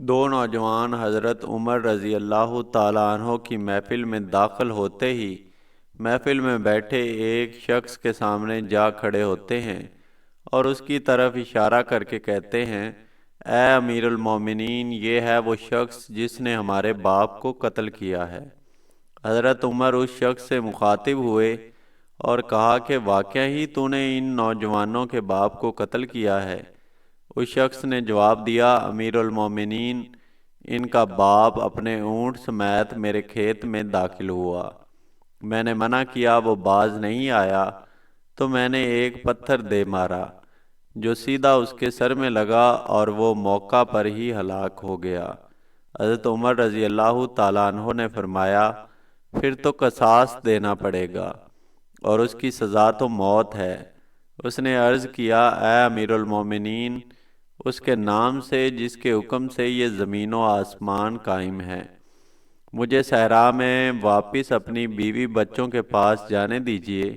دو نوجوان حضرت عمر رضی اللہ تعالیٰ عنہ کی محفل میں داخل ہوتے ہی محفل میں بیٹھے ایک شخص کے سامنے جا کھڑے ہوتے ہیں اور اس کی طرف اشارہ کر کے کہتے ہیں، اے امیر المومنین، یہ ہے وہ شخص جس نے ہمارے باپ کو قتل کیا ہے۔ حضرت عمر اس شخص سے مخاطب ہوئے اور کہا کہ واقعہ ہی تو نے ان نوجوانوں کے باپ کو قتل کیا ہے؟ اس شخص نے جواب دیا، امیر المومنین، ان کا باپ اپنے اونٹ سمیت میرے کھیت میں داخل ہوا۔ میں نے منع کیا، وہ باز نہیں آیا تو میں نے ایک پتھر دے مارا جو سیدھا اس کے سر میں لگا اور وہ موقع پر ہی ہلاک ہو گیا۔ حضرت عمر رضی اللہ تعالیٰ عنہ نے فرمایا، پھر تو قصاص دینا پڑے گا اور اس کی سزا تو موت ہے۔ اس نے عرض کیا، اے امیر المومنین، اس کے نام سے جس کے حکم سے یہ زمین و آسمان قائم ہے، مجھے صحرا میں واپس اپنی بیوی بچوں کے پاس جانے دیجیے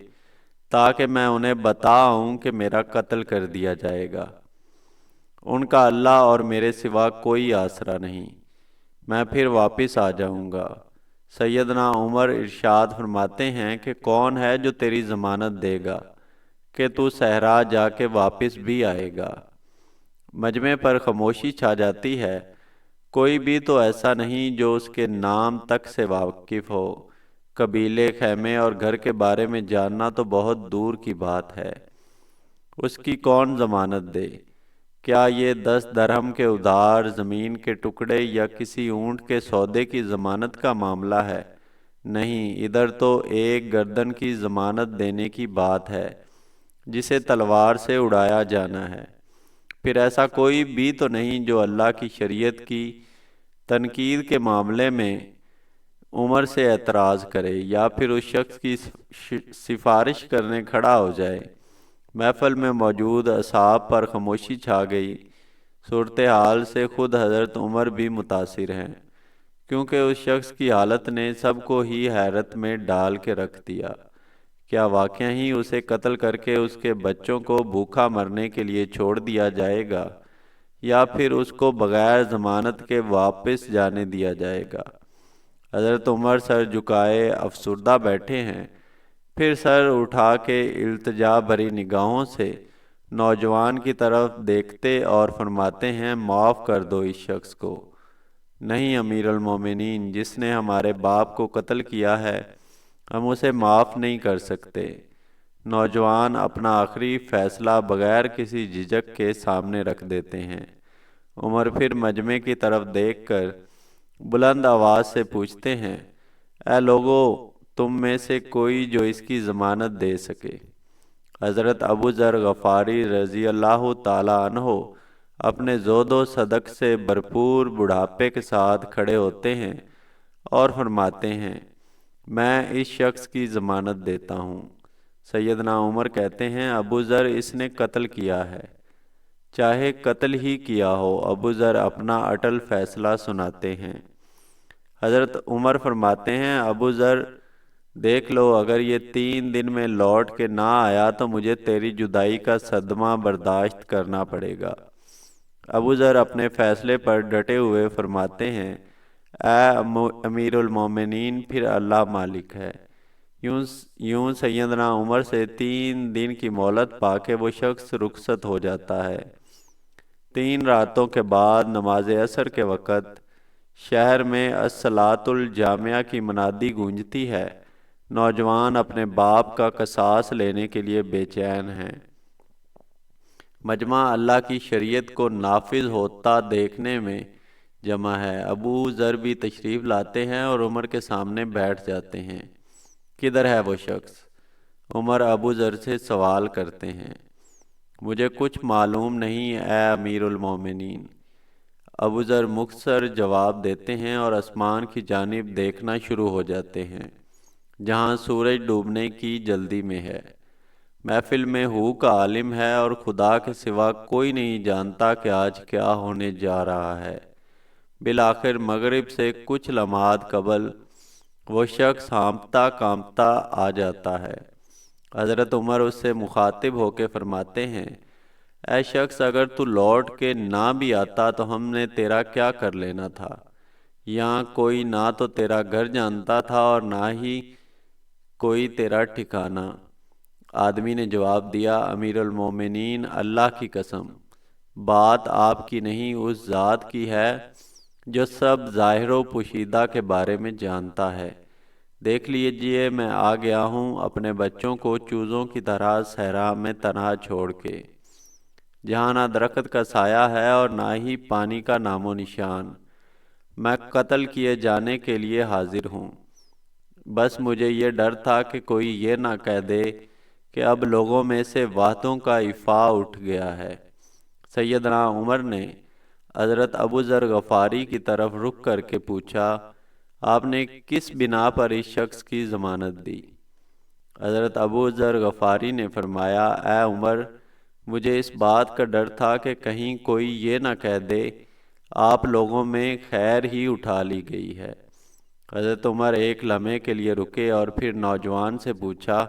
تاکہ میں انہیں بتاؤں کہ میرا قتل کر دیا جائے گا۔ ان کا اللہ اور میرے سوا کوئی آسرا نہیں، میں پھر واپس آ جاؤں گا۔ سیدنا عمر ارشاد فرماتے ہیں کہ کون ہے جو تیری ضمانت دے گا کہ تو صحرا جا کے واپس بھی آئے گا؟ مجمع پر خاموشی چھا جاتی ہے۔ کوئی بھی تو ایسا نہیں جو اس کے نام تک سے واقف ہو۔ قبیلے، خیمے اور گھر کے بارے میں جاننا تو بہت دور کی بات ہے۔ اس کی کون ضمانت دے؟ کیا یہ 10 درہم کے ادھار، زمین کے ٹکڑے یا کسی اونٹ کے سودے کی ضمانت کا معاملہ ہے؟ نہیں، ادھر تو ایک گردن کی ضمانت دینے کی بات ہے جسے تلوار سے اڑایا جانا ہے۔ پھر ایسا کوئی بھی تو نہیں جو اللہ کی شریعت کی تنقید کے معاملے میں عمر سے اعتراض کرے یا پھر اس شخص کی سفارش کرنے کھڑا ہو جائے۔ محفل میں موجود اصحاب پر خاموشی چھا گئی۔ صورتحال سے خود حضرت عمر بھی متاثر ہیں، کیونکہ اس شخص کی حالت نے سب کو ہی حیرت میں ڈال کے رکھ دیا۔ کیا واقعہ ہی اسے قتل کر کے اس کے بچوں کو بھوکا مرنے کے لیے چھوڑ دیا جائے گا یا پھر اس کو بغیر ضمانت کے واپس جانے دیا جائے گا؟ حضرت عمر سر جھکائے افسردہ بیٹھے ہیں، پھر سر اٹھا کے التجا بھری نگاہوں سے نوجوان کی طرف دیکھتے اور فرماتے ہیں، معاف کر دو اس شخص کو۔ نہیں امیر المومنین، جس نے ہمارے باپ کو قتل کیا ہے ہم اسے معاف نہیں کر سکتے۔ نوجوان اپنا آخری فیصلہ بغیر کسی جھجک کے سامنے رکھ دیتے ہیں۔ عمر پھر مجمع کی طرف دیکھ کر بلند آواز سے پوچھتے ہیں، اے لوگو، تم میں سے کوئی جو اس کی ضمانت دے سکے؟ حضرت ابو ذر غفاری رضی اللہ تعالیٰ عنہ اپنے زہد و صدق سے بھرپور بڑھاپے کے ساتھ کھڑے ہوتے ہیں اور فرماتے ہیں، میں اس شخص کی ضمانت دیتا ہوں۔ سیدنا عمر کہتے ہیں، ابو ذر، اس نے قتل کیا ہے۔ چاہے قتل ہی کیا ہو، ابو ذر اپنا اٹل فیصلہ سناتے ہیں۔ حضرت عمر فرماتے ہیں، ابو ذر، دیکھ لو، اگر یہ 3 دن میں لوٹ کے نہ آیا تو مجھے تیری جدائی کا صدمہ برداشت کرنا پڑے گا۔ ابو ذر اپنے فیصلے پر ڈٹے ہوئے فرماتے ہیں، اے امیر المومنین، پھر اللہ مالک ہے۔ یوں سیدنا عمر سے 3 دن کی مہلت پا کے وہ شخص رخصت ہو جاتا ہے۔ 3 راتوں کے بعد نماز عصر کے وقت شہر میں الصلاۃ الجامعہ کی منادی گونجتی ہے۔ نوجوان اپنے باپ کا قصاص لینے کے لیے بے چین ہیں۔ مجمع اللہ کی شریعت کو نافذ ہوتا دیکھنے میں جمع ہے۔ ابو ذر بھی تشریف لاتے ہیں اور عمر کے سامنے بیٹھ جاتے ہیں۔ کدھر ہے وہ شخص؟ عمر ابو ذر سے سوال کرتے ہیں۔ مجھے کچھ معلوم نہیں اے امیر المومنین۔ ابو ذر مختصر جواب دیتے ہیں اور آسمان کی جانب دیکھنا شروع ہو جاتے ہیں جہاں سورج ڈوبنے کی جلدی میں ہے۔ محفل میں ہو کا عالم ہے اور خدا کے سوا کوئی نہیں جانتا کہ آج کیا ہونے جا رہا ہے۔ بالآخر مغرب سے کچھ لمحات قبل وہ شخص ہانپتا کانپتا آ جاتا ہے۔ حضرت عمر اس سے مخاطب ہو کے فرماتے ہیں، اے شخص اگر تو لوٹ کے نہ بھی آتا تو ہم نے تیرا کیا کر لینا تھا؟ یہاں کوئی نہ تو تیرا گھر جانتا تھا اور نہ ہی کوئی تیرا ٹھکانہ۔ آدمی نے جواب دیا، امیر المومنین اللہ کی قسم، بات آپ کی نہیں اس ذات کی ہے جو سب ظاہر و پوشیدہ کے بارے میں جانتا ہے۔ دیکھ لیجئے میں آ گیا ہوں اپنے بچوں کو چوزوں کی طرح صحرا میں تنہا چھوڑ کے، جہاں نہ درخت کا سایہ ہے اور نہ ہی پانی کا نام و نشان۔ میں قتل کیے جانے کے لیے حاضر ہوں۔ بس مجھے یہ ڈر تھا کہ کوئی یہ نہ کہہ دے کہ اب لوگوں میں سے وحدوں کا افاع اٹھ گیا ہے۔ سیدنا عمر نے حضرت ابو ذر غفاری کی طرف رخ کر کے پوچھا، آپ نے کس بنا پر اس شخص کی ضمانت دی؟ حضرت ابو ذر غفاری نے فرمایا، اے عمر، مجھے اس بات کا ڈر تھا کہ کہیں کوئی یہ نہ کہہ دے آپ لوگوں میں خیر ہی اٹھا لی گئی ہے۔ حضرت عمر ایک لمحے کے لیے رکے اور پھر نوجوان سے پوچھا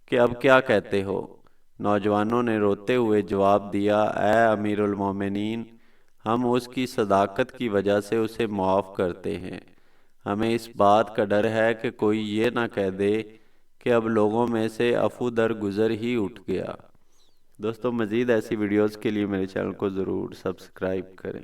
کہ اب کیا کہتے ہو؟ نوجوانوں نے روتے ہوئے جواب دیا، اے امیر المومنین، ہم اس کی صداقت کی وجہ سے اسے معاف کرتے ہیں۔ ہمیں اس بات کا ڈر ہے کہ کوئی یہ نہ کہہ دے کہ اب لوگوں میں سے عفو در گزر ہی اٹھ گیا۔ دوستو مزید ایسی ویڈیوز کے لیے میرے چینل کو ضرور سبسکرائب کریں۔